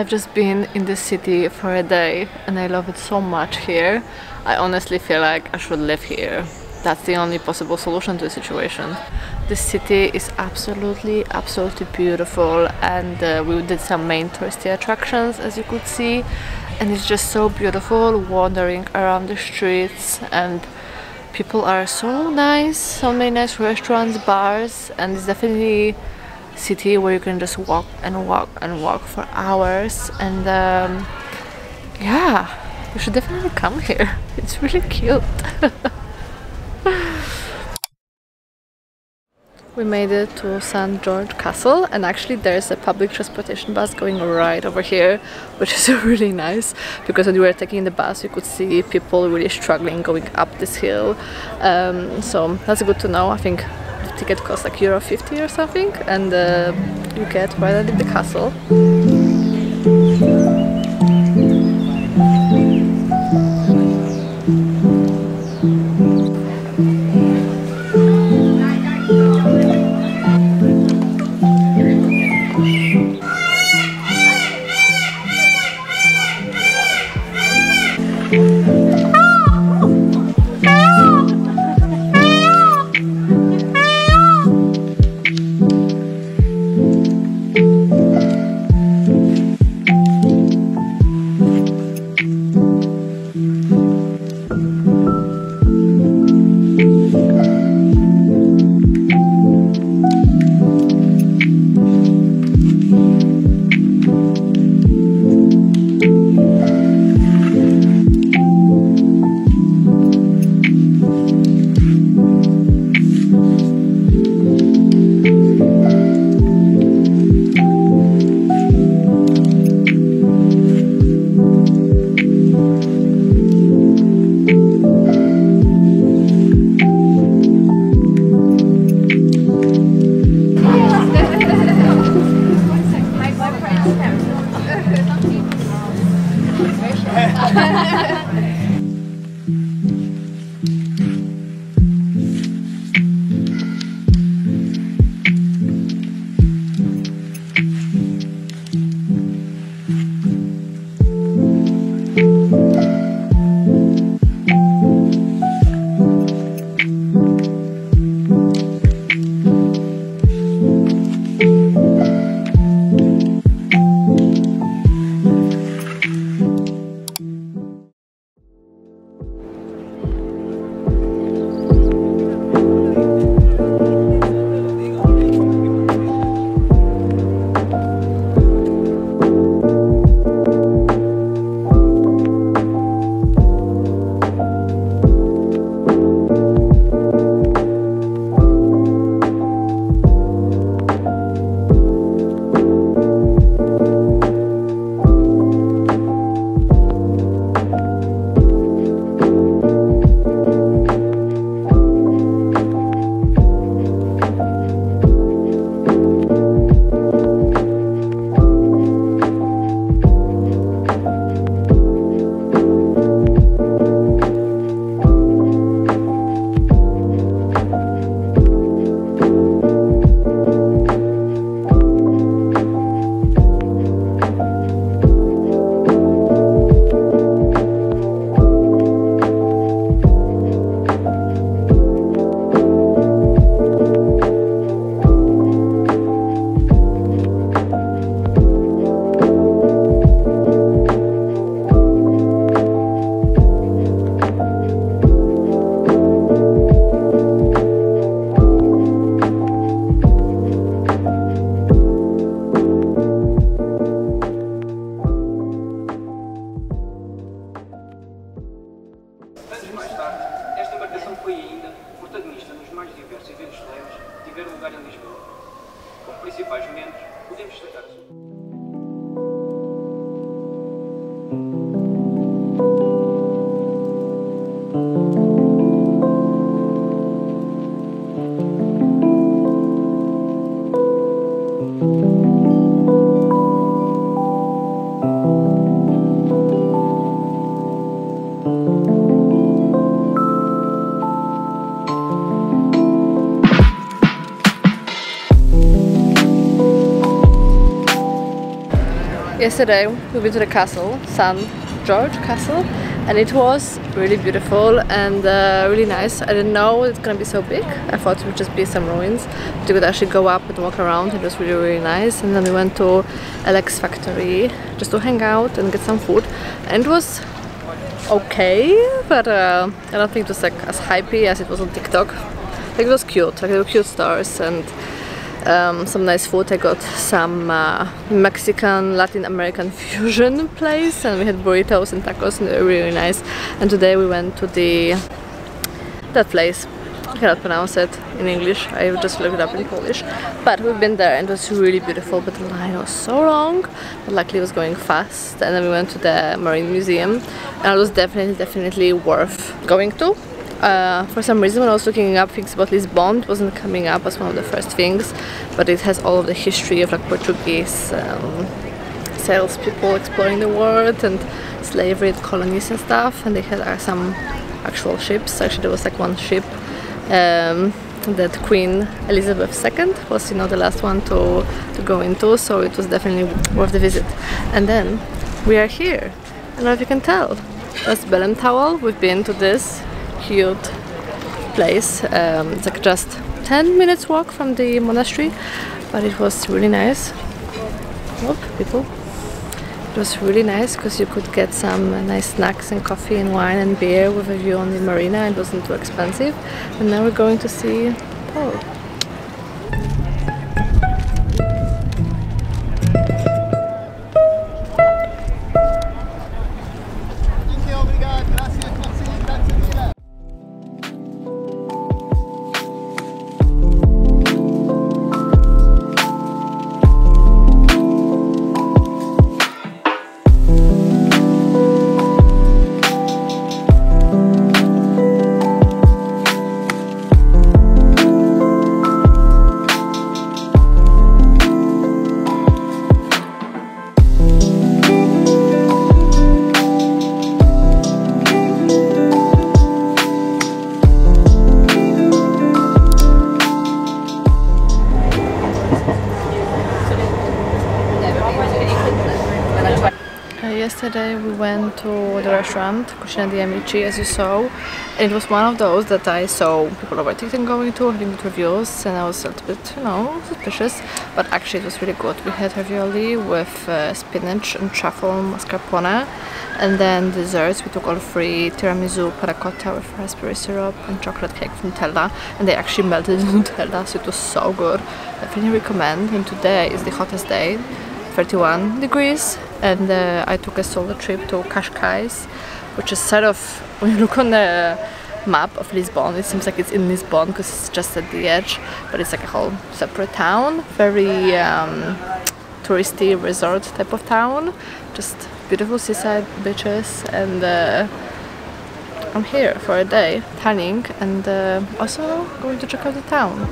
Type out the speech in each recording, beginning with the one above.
I've just been in the city for a day and I love it so much here. I honestly feel like I should live here. That's the only possible solution to the situation. The city is absolutely beautiful, and we did some main touristy attractions, as you could see, and it's just so beautiful wandering around the streets, and people are so nice, so many nice restaurants, bars, and it's definitely a city where you can just walk and walk and walk for hours, and yeah, you should definitely come here. It's really cute. We made it to St. George Castle, and actually there's a public transportation bus going right over here, which is really nice, because when we were taking the bus you could see people really struggling going up this hill, so that's good to know. I think the ticket costs like €50 or something, and you get right at the castle. Yesterday we went to the castle, St. George Castle, and it was really beautiful and really nice. I didn't know it's gonna be so big. I thought it would just be some ruins, but you could actually go up and walk around. It was really, really nice. And then we went to Alex factory just to hang out and get some food, and it was okay, but I don't think it was like as hypey as it was on TikTok. Like, it was cute, like there were cute stars and some nice food. I got some Mexican Latin American fusion place, and we had burritos and tacos, and they were really nice. And today we went to that place. I cannot pronounce it in English, I just looked it up in Polish, but we've been there and it was really beautiful, but the line was so long, but luckily it was going fast. And then we went to the Marine Museum, and it was definitely worth going to. For some reason when I was looking up things about Lisbon, it wasn't coming up as one of the first things, but it has all of the history of like Portuguese salespeople exploring the world and slavery and colonies and stuff, and they had some actual ships. Actually there was like one ship that Queen Elizabeth II was, you know, the last one to go into, so it was definitely worth the visit. And then we are here. I don't know if you can tell. That's Belém Towel. We've been to this cute place. It's like just 10 minutes walk from the monastery, but it was really nice. Oh, people. It was really nice because you could get some nice snacks and coffee and wine and beer with a view on the marina, and it wasn't too expensive. And now we're going to see Paul. Yesterday we went to the restaurant Cucina Di Amici, as you saw, and it was one of those that I saw people over TikTok going to, having good reviews, and I was a little bit, you know, suspicious, but actually it was really good. We had ravioli with spinach and truffle mascarpone, and then desserts we took all free tiramisu, panna cotta with raspberry syrup, and chocolate cake with Nutella, and they actually melted the Nutella, so it was so good. Definitely recommend. And today is the hottest day, 31 degrees, and I took a solo trip to Cascais, which is sort of, when you look on the map of Lisbon, it seems like it's in Lisbon because it's just at the edge, but it's like a whole separate town, very touristy resort type of town, just beautiful seaside beaches. And I'm here for a day tanning and also going to check out the town.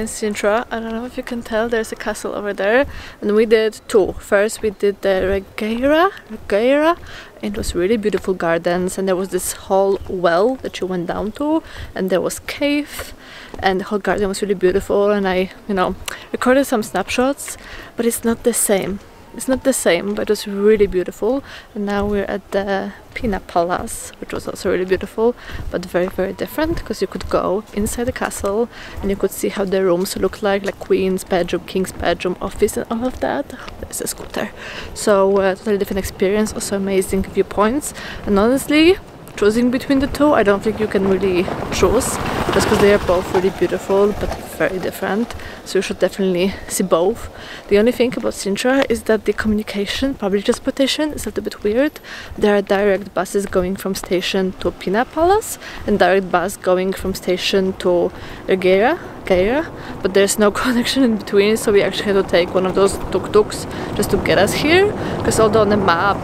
and Sintra. I don't know if you can tell, there's a castle over there, and we did two. First we did the Regaleira, and it was really beautiful gardens, and there was this whole well that you went down to, and there was cave, and the whole garden was really beautiful, and I, you know, recorded some snapshots, but it's not the same. It's not the same, but it was really beautiful. And now we're at the Pena Palace, which was also really beautiful, but very, very different, because you could go inside the castle and you could see how the rooms looked like queen's bedroom, king's bedroom, office, and all of that. There's a scooter. So totally different experience, also amazing viewpoints. And honestly, choosing between the two, I don't think you can really choose, just because they are both really beautiful but very different, so you should definitely see both. The only thing about Sintra is that the communication, public transportation, is a little bit weird. There are direct buses going from station to Pena Palace and direct bus going from station to Regaleira, but there's no connection in between, so we actually had to take one of those tuk-tuks just to get us here, because although on the map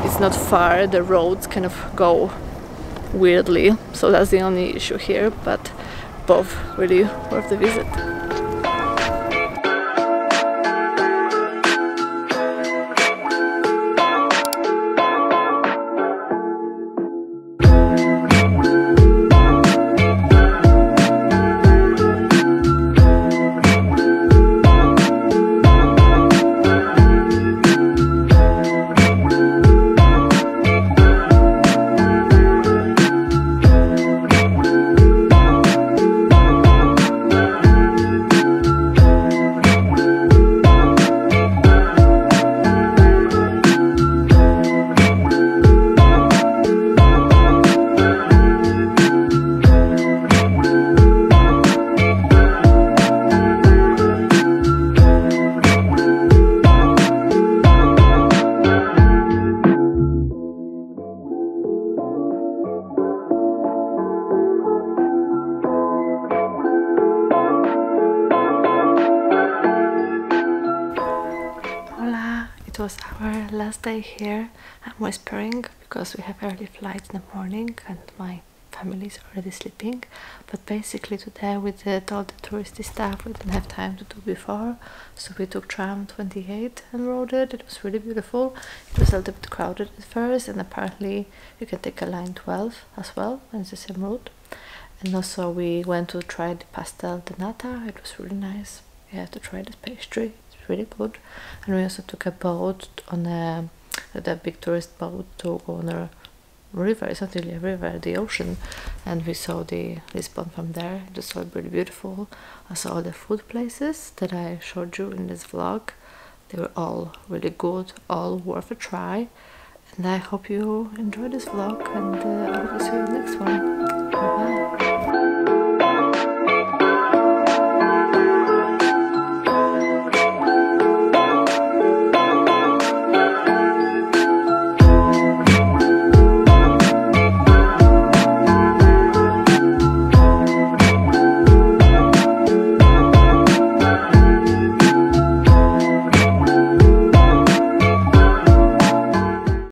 it's not far, the roads kind of go weirdly, so that's the only issue here, but both really worth the visit. It was our last day here. I'm whispering because we have early flights in the morning and my family is already sleeping, but basically today we did all the touristy stuff we didn't have time to do before, so we took tram 28 and rode it. It was really beautiful. It was a little bit crowded at first, and apparently you can take a line 12 as well, and it's the same route. And also we went to try the pastel de nata. It was really nice. You have to try this pastry, it's really good. And we also took a boat on the big tourist boat to go on a river. It's not really a river, the ocean, and we saw the Lisbon from there. It was all really beautiful. I saw all the food places that I showed you in this vlog. They were all really good, all worth a try, and I hope you enjoyed this vlog, and I hope to see you in the next one. Bye bye.